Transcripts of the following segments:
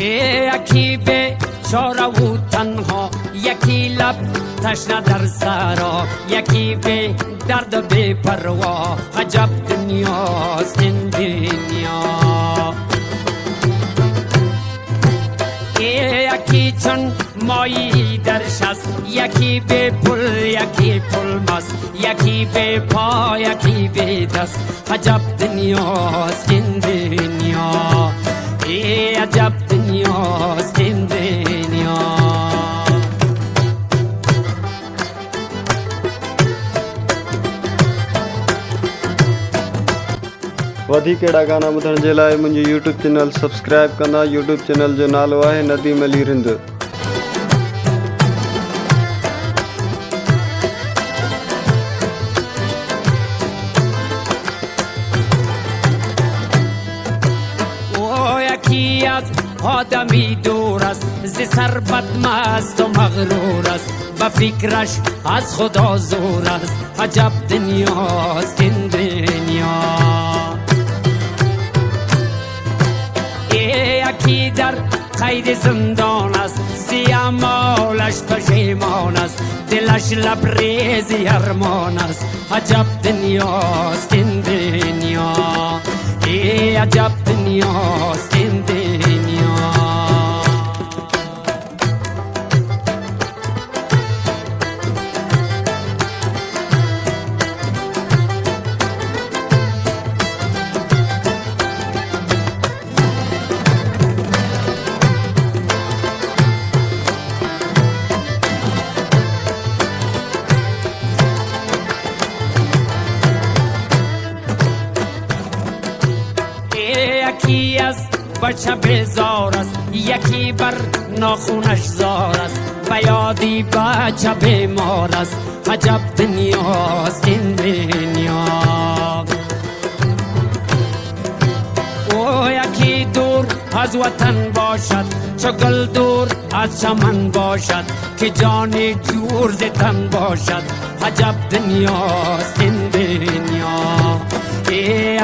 یکی به چاره و تنها، یکی لب تشنه در سرا، یکی به درد و بی پروا. عجب دنیاست این دنیا. یکی چون مایی درش است، یکی به پل، یکی پل مست، یکی به پا، یکی به دست. عجب دنیاست این دنیا. عجب دنیاست این دنیا. वधीक अहिड़ा गाना ॿुधण जे लाइ मुंहिंजी यूट्यूब चैनल सब्सक्राइब कंदा। यूट्यूब चैनल जो नालो आहे नदीम अली रिंद। یکی از آدمی دور است، ز ثروت مست و مغرور است، به فکرش از خدا زور است. عجب دنیاست این دنیا. یکی در قید زندان است، سیامالش پشیمان است، دلش لبریزی ارمان است. عجب دنیاست این دنیا. عجب دنیاست این دنیا. یکی از بچه بیزار است، یکی بر ناخونش زار است، به یادی بچه بیمار است. عجب دنیاست این دنیا. او یکی دور از وطن باشد، چو گل دور از چمن باشد، که جان جور ز تن باشد. عجب دنیاست این دنیا.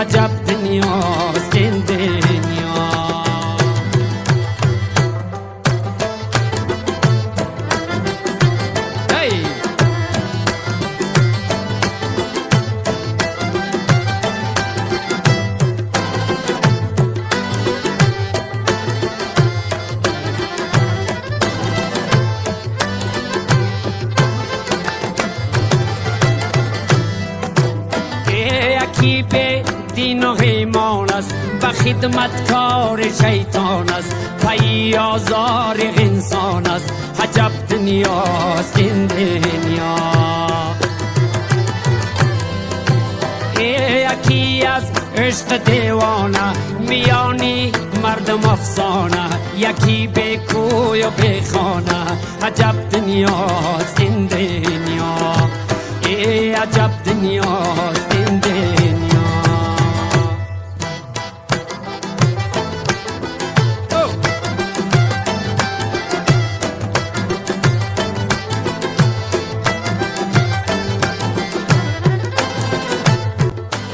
عجب دنیاست این دنیا. یکی به دین و ایمان است، به خدمتکار شیطان است، پی آزار انسان است. عجب دنیاست این دنیا. یکی از عشق دیوانه، میانی مردم افسانه، یکی به کوی و به خانه. عجب دنیاست این دنیا. عجب دنیاست این دنیا.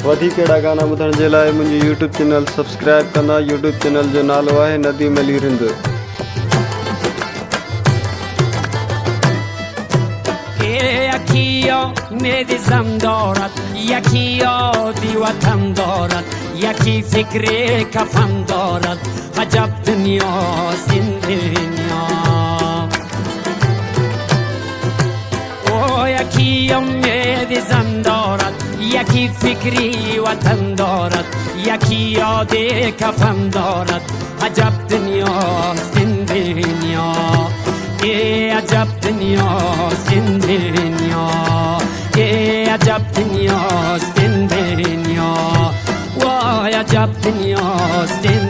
वधीक अहिड़ा गाना ॿुधण जे लाइ मुंहिंजी यूट्यूब चैनल सब्सक्राइब कंदा। यूट्यूब चैनल जो नालो आहे नदीम अली रिंद। یکی امید زم دارد، یکی یادی وطن دارد، یکی فکر کفن دارد. عجب دنیاست این دنیا. او یکی امید زم دارد، یکی فکری وطن دارد، یکی یاد کفن دارد. عجب دنیاست این دنیا. عجب دنیاست این دنیا. عجب دنیاست این دنیا. وای عجب دنیاست این